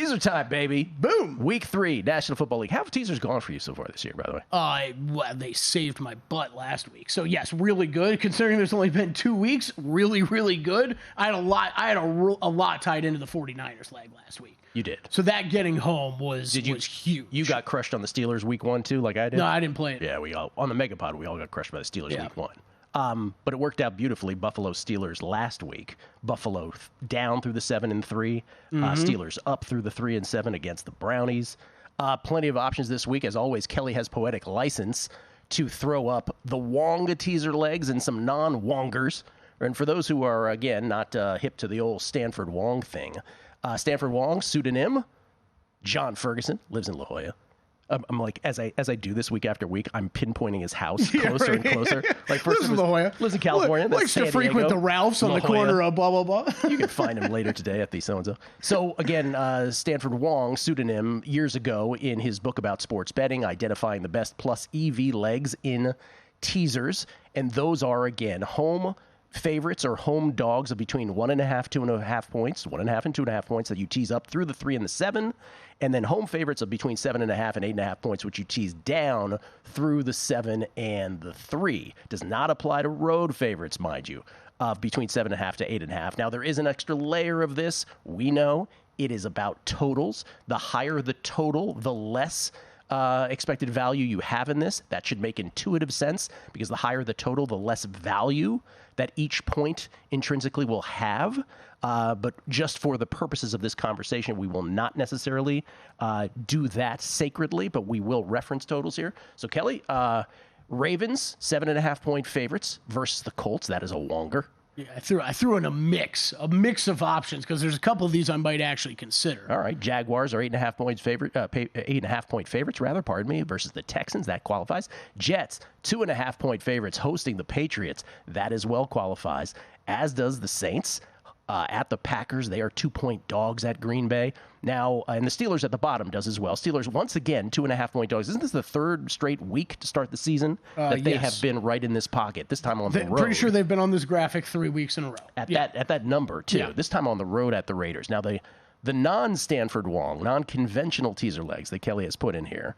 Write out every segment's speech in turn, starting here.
Teaser time, baby. Boom. Week 3, National Football League. How have teasers gone for you so far this year, by the way? Well, they saved my butt last week. So, yes, really good. Considering there's only been 2 weeks, really, really good. I had a lot tied into the 49ers leg last week. You did. So that getting home was huge. You got crushed on the Steelers week 1, too, like I did? No, I didn't play it. Yeah, on the Megapod, we all got crushed by the Steelers week 1. But it worked out beautifully. Buffalo Steelers last week. Buffalo down through the 7-3. Steelers up through the 3-7 against the Brownies. Plenty of options this week. As always, Kelley has poetic license to throw up the Wong teaser legs and some non-Wongers. And for those who are, again, not hip to the old Stanford Wong thing, Stanford Wong, pseudonym, John Ferguson, lives in La Jolla. I'm like, as I do this week after week, I'm pinpointing his house closer and closer. Like first lives in La Jolla. Lives in California. Likes to frequent the Ralphs on the corner of blah, blah, blah. You can find him later today at the so-and-so. So, again, Stanford Wong, pseudonym, years ago in his book about sports betting, identifying the best plus EV legs in teasers. And those are, again, home favorites or home dogs of between 1.5, 2.5 points, 1.5 and 2.5 points that you tease up through the 3 and the 7, and then home favorites of between 7.5 and 8.5 points, which you tease down through the 7 and the 3. Does not apply to road favorites, mind you, of between 7.5 to 8.5. Now, there is an extra layer of this. We know it is about totals. The higher the total, the less expected value you have in this. That should make intuitive sense because the higher the total, the less value that each point intrinsically will have. But just for the purposes of this conversation, we will not necessarily do that sacredly, but we will reference totals here. So, Kelley, Ravens, 7.5 point favorites versus the Colts. That is a Wonger. Yeah, I threw in a mix of options because there's a couple of these I might actually consider. All right, Jaguars are 8.5 points favorite, 8.5 point favorites rather. Pardon me, versus the Texans. That qualifies. Jets 2.5 point favorites hosting the Patriots. That as well qualifies. As does the Saints. At the Packers, they are 2-point dogs at Green Bay. Now, and the Steelers at the bottom does as well. Steelers, once again, 2.5 point dogs. Isn't this the third straight week to start the season that they have been right in this pocket, this time on the road? Pretty sure they've been on this graphic 3 weeks in a row. At that number, too. Yeah. This time on the road at the Raiders. Now, the non-Stanford Wong, non-conventional teaser legs that Kelley has put in here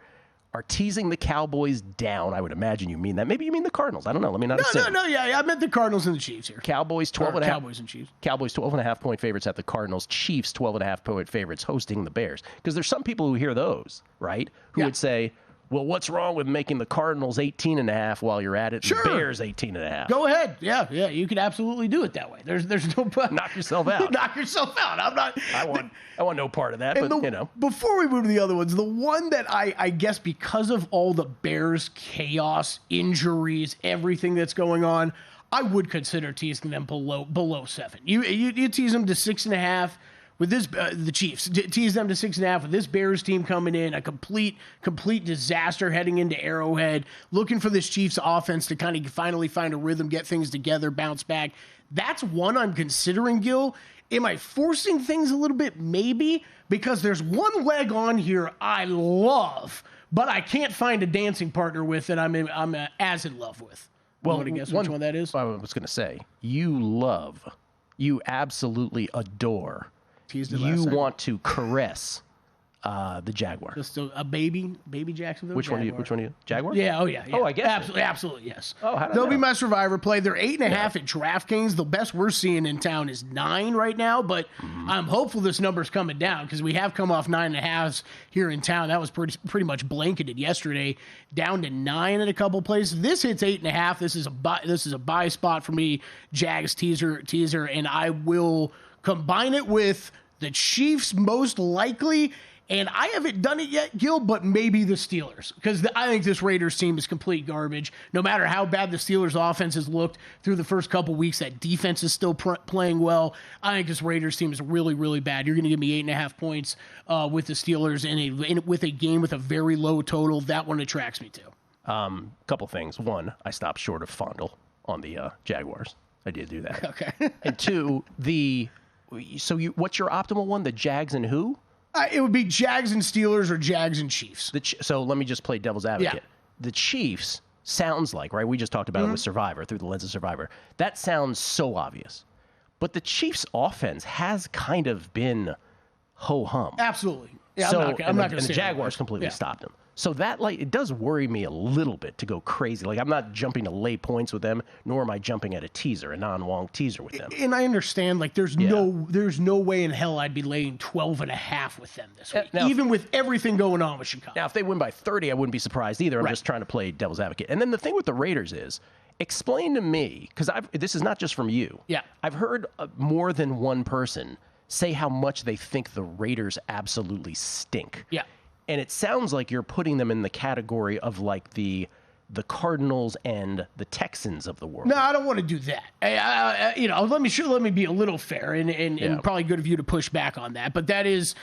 are teasing the Cowboys down. I would imagine you mean that. Maybe you mean the Cardinals. I don't know. Let me not assume. No, yeah. I meant the Cardinals and the Chiefs here. Cowboys 12.5. Cowboys and Chiefs. Cowboys 12.5 point favorites at the Cardinals. Chiefs 12.5 point favorites hosting the Bears. Because there's some people who hear those, right? Who would say, well, what's wrong with making the Cardinals 18.5 while you're at it? Sure. The Bears 18.5. Go ahead. Yeah. You could absolutely do it that way. There's no knock yourself out. Knock yourself out. I'm not. I want no part of that. But you know. Before we move to the other ones, the one that I guess because of all the Bears chaos, injuries, everything that's going on, I would consider teasing them below 7. You tease them to 6.5. With this, the Chiefs tease them to 6.5 with this Bears team coming in, a complete disaster heading into Arrowhead, looking for this Chiefs offense to kind of finally find a rhythm, get things together, bounce back. That's one I'm considering, Gil. Am I forcing things a little bit? Maybe, because there's one leg on here I love, but I can't find a dancing partner with that I'm as in love with. Well, want to guess which one that is? I was going to say, you absolutely adore. You want to caress the Jaguar. Just a baby Jacksonville. Which Jaguar. one are you? Jaguar? Yeah. Oh yeah. Oh, I guess absolutely yes. Oh, how did they'll be my survivor play. They're 8.5 at DraftKings. The best we're seeing in town is 9 right now, but I'm hopeful this number's coming down because we have come off 9.5s here in town. That was pretty much blanketed yesterday, down to 9 at a couple places. This hits 8.5. This is a buy spot for me. Jags teaser, and I will combine it with the Chiefs most likely, and I haven't done it yet, Gil, but maybe the Steelers, because I think this Raiders team is complete garbage. No matter how bad the Steelers offense has looked through the first couple weeks, that defense is still playing well. I think this Raiders team is really, really bad. You're going to give me 8.5 points with the Steelers with a game with a very low total. That one attracts me too. Couple things. One, I stopped short of fondle on the Jaguars. I did do that. Okay. And two, what's your optimal one? The Jags and who? It would be Jags and Steelers or Jags and Chiefs. So let me just play devil's advocate. Yeah. The Chiefs sounds like, right? We just talked about it with Survivor, through the lens of Survivor. That sounds so obvious. But the Chiefs' offense has kind of been ho-hum. Absolutely. Yeah, So, I'm not going to and the Jaguars completely stopped him. So that, like, it does worry me a little bit to go crazy. Like, I'm not jumping to lay points with them, nor am I jumping at a teaser, a non-Wong teaser with them. And I understand, like, there's no way in hell I'd be laying 12.5 with them this week, now, even with everything going on with Chicago. Now, if they win by 30, I wouldn't be surprised either. I'm just trying to play devil's advocate. And then the thing with the Raiders is, explain to me, because this is not just from you. Yeah. I've heard more than one person say how much they think the Raiders absolutely stink. Yeah. And it sounds like you're putting them in the category of like the Cardinals and the Texans of the world. No, I don't want to do that. Let me be a little fair and probably good of you to push back on that. But that is,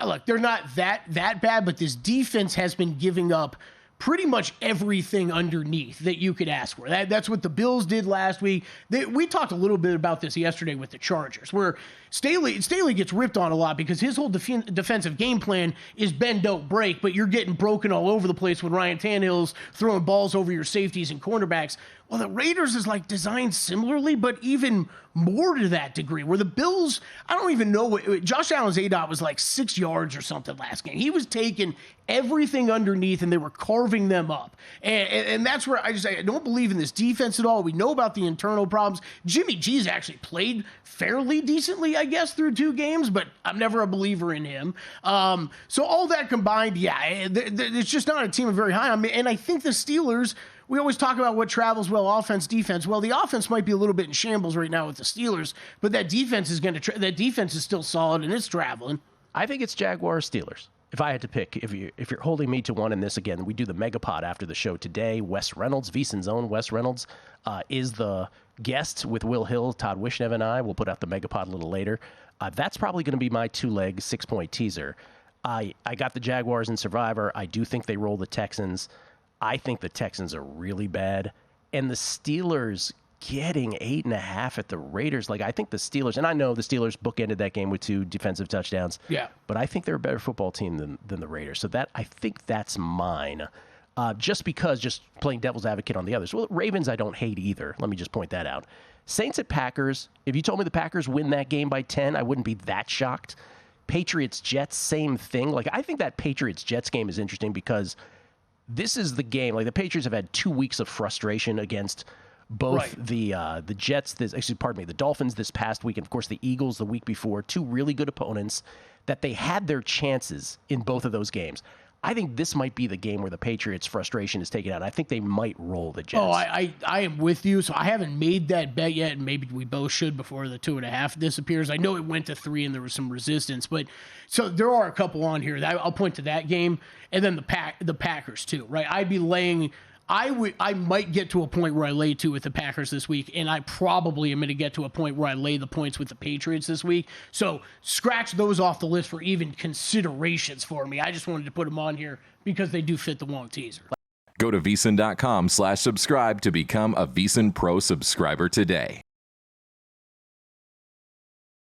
look, they're not that bad, but this defense has been giving up pretty much everything underneath that you could ask for. That's what the Bills did last week. We talked a little bit about this yesterday with the Chargers, where Staley gets ripped on a lot because his whole defensive game plan is bend, don't break, but you're getting broken all over the place when Ryan Tannehill's throwing balls over your safeties and cornerbacks. Well, the Raiders is like designed similarly, but even more to that degree, where the Bills, I don't even know what, Josh Allen's ADOT was like 6 yards or something last game. He was taking everything underneath and they were carving them up. And that's where I don't believe in this defense at all. We know about the internal problems. Jimmy G's actually played fairly decently, I guess, through 2 games, but I'm never a believer in him. So all that combined, it's just not a team of very high. And I think the Steelers, we always talk about what travels well, offense, defense. Well, the offense might be a little bit in shambles right now with the Steelers, but that defense is that defense is still solid and it's traveling. I think it's Jaguars Steelers. If I had to pick, if you're holding me to one in this again, we do the Megapod after the show today. Wes Reynolds, VSiN's own Wes Reynolds, is the guest with Will Hill, Todd Wishnev, and I. We'll put out the Megapod a little later. That's probably going to be my 2-leg 6-point teaser. I got the Jaguars in Survivor. I do think they roll the Texans. I think the Texans are really bad. And the Steelers getting 8.5 at the Raiders. Like, I think the Steelers, and I know the Steelers bookended that game with 2 defensive touchdowns. Yeah. But I think they're a better football team than the Raiders. So I think that's mine. Just playing devil's advocate on the others. Well, Ravens I don't hate either. Let me just point that out. Saints at Packers. If you told me the Packers win that game by 10, I wouldn't be that shocked. Patriots-Jets, same thing. Like, I think that Patriots-Jets game is interesting because this is the game. Like, the Patriots have had 2 weeks of frustration against both the Jets, the Dolphins this past week, and of course the Eagles the week before. 2 really good opponents that they had their chances in both of those games. I think this might be the game where the Patriots' frustration is taken out. I think they might roll the Jets. Oh, I am with you. So I haven't made that bet yet, and maybe we both should before the 2.5 disappears. I know it went to 3 and there was some resistance, but so there are a couple on here that I'll point to that game, and then the Packers too, right? I'd be laying. I might get to a point where I lay 2 with the Packers this week, and I probably am going to get to a point where I lay the points with the Patriots this week. So scratch those off the list for even considerations for me. I just wanted to put them on here because they do fit the Wong teaser. Go to VSiN.com/subscribe to become a VSiN Pro subscriber today.